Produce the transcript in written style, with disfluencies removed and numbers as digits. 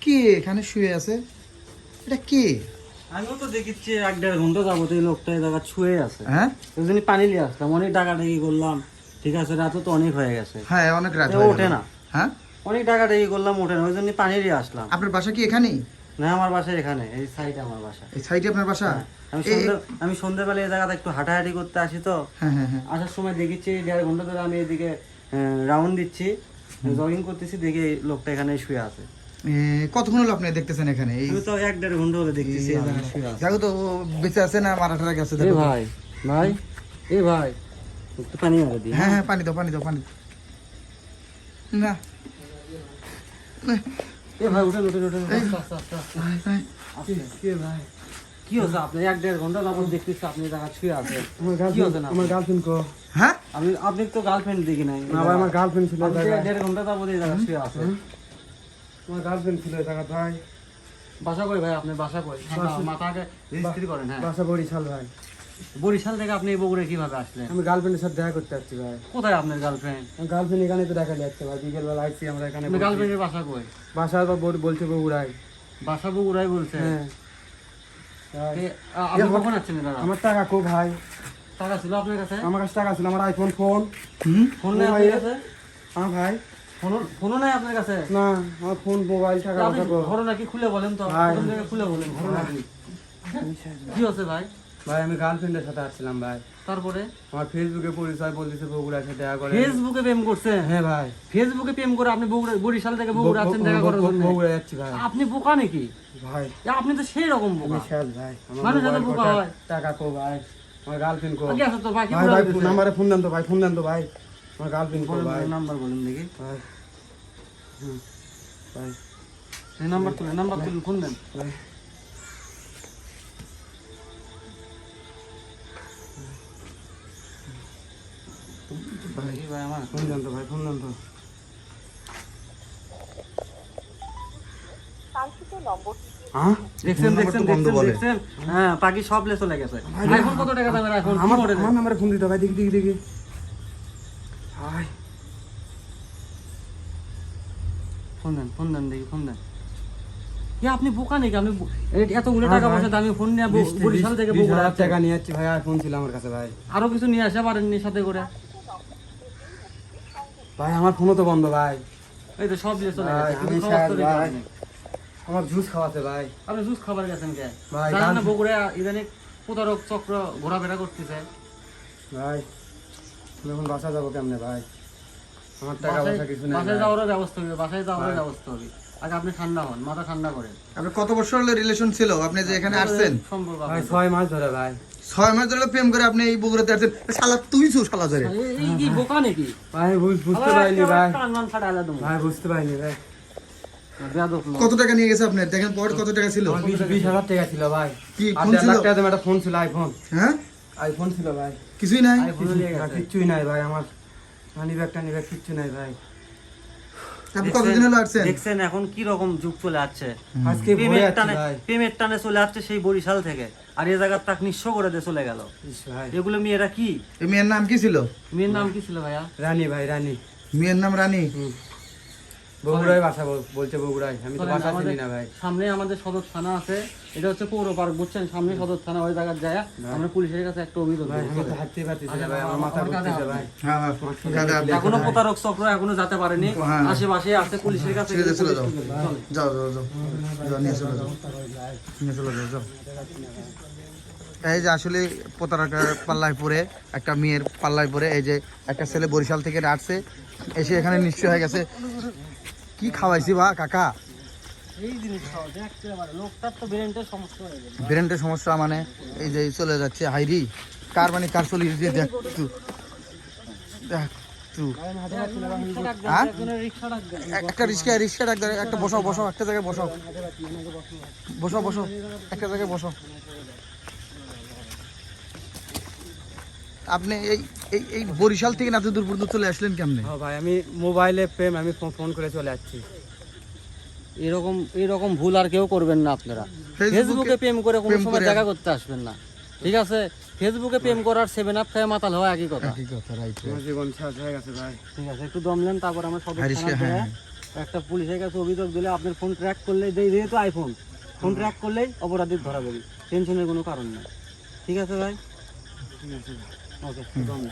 কে এখানে শুয়ে আছে? এটা কে? আমিও তো দেখেছি 1-1.5 ঘন্টা যাবত এই লোকটা এই জায়গা ছুঁয়ে আছে। হ্যাঁ ওই জন্য পানি নিয়ে আসলাম, অনেক টাকাটাকি করলাম, ঠিক আছে, রাত তো অনেক হয়ে গেছে, হ্যাঁ অনেক রাত এ হয়ে ওঠে গেল। না, হ্যাঁ অনেক টাকাটাকি করলাম, ওঠে না, ওই জন্য পানি নিয়ে আসলাম। আপনার বাসা কি এখানেই? না, আমার বাসা এখানে, এই সাইডে আমার বাসা। এই সাইডে আপনার বাসা? হ্যাঁ, এ- আমি সন্ধ্যাবেলা এই জায়গাতে একটু হাঁটাহাঁটি করতে আসি তো, হ্যাঁ হ্যাঁ হ্যাঁ। আসার সময় দেখেছি 1.5 ঘন্টা ধরে আমি এদিকে রাউন্ড দিচ্ছি, জগিং করতেছি, দেখি এই লোকটা এখানে শুয়ে আছে। কতক্ষণ হলো আপনি দেখতেছেন এখানে? এই আমি তো 1-1.5 ঘন্টা হলে দেখতেছি এই জায়গায় শুয়ে আছে। দেখো তো ও বেঁচে আছে না মারা টারা গেছে এ দেখো তো। ভাই, ভাই, এ ভাই, একটু পানি মেরে দিই। হ্যাঁ হ্যাঁ পানি দাও পানি দাও পানি দাও। না এ ভাই উঠেন উঠেন উঠেন, এই, আস্তে, আস্তে, আস্তে। ভাই, ভাই, কে ভাই? কি হচ্ছে? আপনি 1-1.5 ঘন্টা যাবত দেখতেছি আপনি এই জায়গায় শুয়ে আছে। কি হচ্ছে না? আমার গার্লফ্রেন্ড কো হ্যাঁ আপনি তো গার্লফ্রেন্ড দেখি নাই। না ভাই, আমার গার্লফ্রেন্ড ছিল আপনি জায়গায়। 1.5 ঘন্টা যাবত এই জায়গায় শুয়ে আছে। আমার গার্লফ্রেন্ড ছিল জায়গা ভাই। বাসা কই ভাই? আপনি বাসা কই? মাথাকে রেজিস্ট্রি করেন। হ্যাঁ, বাসা বরিশাল ভাই। বরিশাল থেকে আপনি এই বগুড়ায় কিভাবে আসলেন? আমি গার্লফ্রেন্ডের সাথে দেখা করতে যাচ্ছি ভাই। কোথায় আপনার গার্লফ্রেন্ড? আমার গার্লফ্রেন্ড এখানে তো দেখা যাচ্ছে ভাই, বিকেল বেলা আসছি আমরা এখানে। আপনার গার্লফ্রেন্ডের বাসা কই? বাসা বলছে বগুড়ায়। বাসা বগুড়ায় বলছে। হ্যাঁ ভাই। আপনি কখন আসছেন দাদা? আমার টাকা কো ভাই? টাকা ছিল আপনার কাছে? আমার কাছে টাকা ছিল, আমার আইফোন ফোন। হুম ফোন নেই আপনার কাছে? হ্যাঁ ভাই। ফোনও নাই আপনার কাছে? না, আমার ফোন মোবাইল টাকা আপনি পয়সা কো? ঘটনা কি খুলে বলেন তো, ভাই। প্রথম থেকে খুলে বলেন ঘটনা কি? কি হচ্ছে ভাই? ভাই আমি গার্লফ্রেন্ডের সাথে আসছিলাম ভাই। তারপরে আমার ফেসবুকে পরিচয় বলতেছে বগুড়ার সাথে দেখা করে। ফেসবুকে প্রেম করছে? হ্যাঁ ভাই, ফেসবুকে প্রেম করে আপনি বরিশাল থেকে বগুড়া আছেন দেখা করার জন্য? বগুড়া যাচ্ছি ভাই। আপনি বোকা নাকি ভাই আপনি? তো সেই রকম বোকা। আমি শেষ ভাই। আমার মানুষ এত মোবাইল বোকা কো, হয়? টাকা কো ভাই? আমার গার্লফ্রেন্ড কো? আগে আসো তো ভাই, কি ভাই বলে ভাই দিতেছে? নাম্বারে ফোন দেন তো ভাই, ফোন দেন তো ভাই। আমার গার্লফ্রেন্ড কো বলেন ভাই? ভাই, নাম্বার বলেন দেখি। ভাই ভাই এই নাম্বার তুলেন, ফোন দেন। ভাই দেখি ভাই আমার। ফোন দেন তো ভাই, ফোন দেন তো। হ্যাঁ দেখছেন নম্বর তো বন্ধ বলে। দেখছেন? হ্যাঁ, পাখি সব লে চলে গেছে। আইফোন কত টাকা দামের আইফোন? কি আমার মডেল? আমার নাম্বারে ফোন দিতে ভাই, দেখি দেখি দেখি ভাই। ফোন দেন দেখি, ফোন দেন। আপনি বোকা নাকি? আপনি এতগুলো হ্যাঁ টাকা ভাই। পয়সা দামি ফোন নিয়ে বরিশাল থেকে 20,000 বগুড়া টাকা নিয়ে যাচ্ছি ভাই, আর ফোন ছিল আমার কাছে ভাই। আরো কিছু নিয়ে আসা পারেননি সাথে করে? ভাই আমার ফোনও তো বন্ধ ভাই। এই তো সব নিয়ে চলে ভাই, গেছে। আমি কোনো খবর তো শেষ দিতে ভাই। পারেনি। আমার জুস খাওয়াতে ভাই। আপনি জুস খাবার গেছেন কে? ভাই, জানেন না গান- বগুড়া ইদানিং প্রতারক চক্র ঘোরাফেরা করতেছে? ভাই আমি এখন বাসা যাবো কেমনে ভাই? আমার টাকা পয়সা কিছু নেই বাসায় ভাই। যাওয়ারও ব্যবস্থা হবে, বাসায় যাওয়ারও ব্যবস্থা হবে। আগে আপনি ঠান্ডা হন, মাথা ঠান্ডা করেন। আপনার কত বছর হলো রিলেশন ছিল? আপনি যে এখানে আসছেন সম্পর্ক ভাই আপনাদের। 6 মাস ধরে ভাই। 6 মাস ধরে প্রেম করে আপনি এই বগুড়াতে আসছেন। শালা তুই ছু শালা ধরে। এই কি বোকা নাকি? ভাই বুঝতে পারিনি ভাই। টান মান ফাটা আলাদা ভাই বুঝতে পারিনি ভাই। বেয়াদব লোক। কত টাকা নিয়ে গেছে আপনার? দেখেন পকেট কত টাকা ছিল? আমার 20,000 টাকা ছিল ভাই। কি আর ফোন 1.5 ছিল? লাখ টাকা দামের একটা ফোন ছিল, আইফোন। হ্যাঁ আইফোন ছিল ভাই। কিছুই নাই। আইফোনও নিয়ে আর গেছে। কিচ্ছুই নাই ভাই আমার। মানি ব্যাগটা নিবে কিচ্ছু নাই ভাই। আপনি কতদিন হলো আসছেন? দেখছেন এখন কি রকম যুগ চলে আসছে? আজকে ভরে প্রেমের যাচ্ছি টানে ভাই। প্রেমের টানে চলে আসছে সেই বরিশাল থেকে, আর এই জায়গার তাক নিঃস্ব করে দিয়ে চলে গেল। ইস ভাই। এগুলো মেয়েরা কি? এই মেয়ের নাম কি ছিল? মেয়ের নাম কি ছিল ভাইয়া? রানী ভাই, রানী। মেয়ের নাম রানী। বগুড়ায় বাসা বলছে বগুড়ায়। আমি তো চলেন, বাসা আমাদের চিনি না ভাই। সামনে আমাদের সদর থানা আছে, এটা হচ্ছে পৌর পার্ক, বুঝছেন? সামনে সদর থানা, ওই জায়গায় যায় আমরা পুলিশের কাছে একটা অভিযোগ ভাই দেবো। আমি তো হাঁটতে পারতেছি না আচ্ছা, ভাই, আমার মাথা আমার কাঁধে ঘুরতেছে হাত ভাই। হ্যাঁ হ্যাঁ দাদা, আপনি এখনো প্রতারক চক্র এখনো যেতে পারেনি, হ্যাঁ। আশেপাশে আছে পুলিশের কাছে। ঠিক আছে, চলে যাও। পুলিশ চলে। যাও যাও যাও যাও, নিয়ে চলে যাও, নিয়ে চলে যাও, যাও। এই যে আসলে প্রতারকের পাল্লায় পড়ে, একটা মেয়ের পাল্লায় পড়ে এই যে একটা ছেলে বরিশাল থেকে আসছে, এসে এখানে নিশ্চয় হয়ে গেছে। কি খাওয়াইছি বা কাকা? এই জিনিস খাওয়া যায় একেবারে, লোকটার তো ব্রেনটের সমস্যা হয়ে গেছে। ব্রেনটের সমস্যা মানে এই যে চলে যাচ্ছে হাইরি। কার মানে কার চলে গেছে দেখ তুই, দেখ তুই। রিক্সা ডাক দেন, হ্যাঁ? একজনের রিক্সা ডাক দেন। একটা রিক্সা ডাক দেয়, একটা বসাও বসাও, একটা জায়গায় বসাও বসাও বসাও, একটা জায়গায় বসাও। আপনি এই এই এই বরিশাল থেকে এত দূর পর্যন্ত চলে আসলেন কেমনে? হ্যাঁ ভাই, আমি মোবাইলে প্রেম, আমি ফোন করে চলে যাচ্ছি। এরকম ভুল আর কেউ করবেন না আপনারা। ফেসবুকে প্রেম করে কোনো প্রেম সময় করে দেখা করতে আসবেন না, ঠিক আছে? ফেসবুকে প্রেম করার 7 আপ খায় মাতাল হওয়া একই কথা। কি কথা, রাইট আমার জীবন শেষ হয়ে গেছে ভাই। ঠিক আছে, একটু দম নেন, তারপর আমরা সদর হারিস থানায় হ্যাঁ যায় হ্যাঁ। একটা পুলিশের কাছে অভিযোগ দিলে আপনার ফোন ট্র্যাক করলে যেহেতু আইফোন ফোন ট্র্যাক করলেই অপরাধী ধরা যাবে, টেনশনের কোনো কারণ নেই। ঠিক আছে ভাই, ঠিক আছে। ওকে ধন্যবাদ।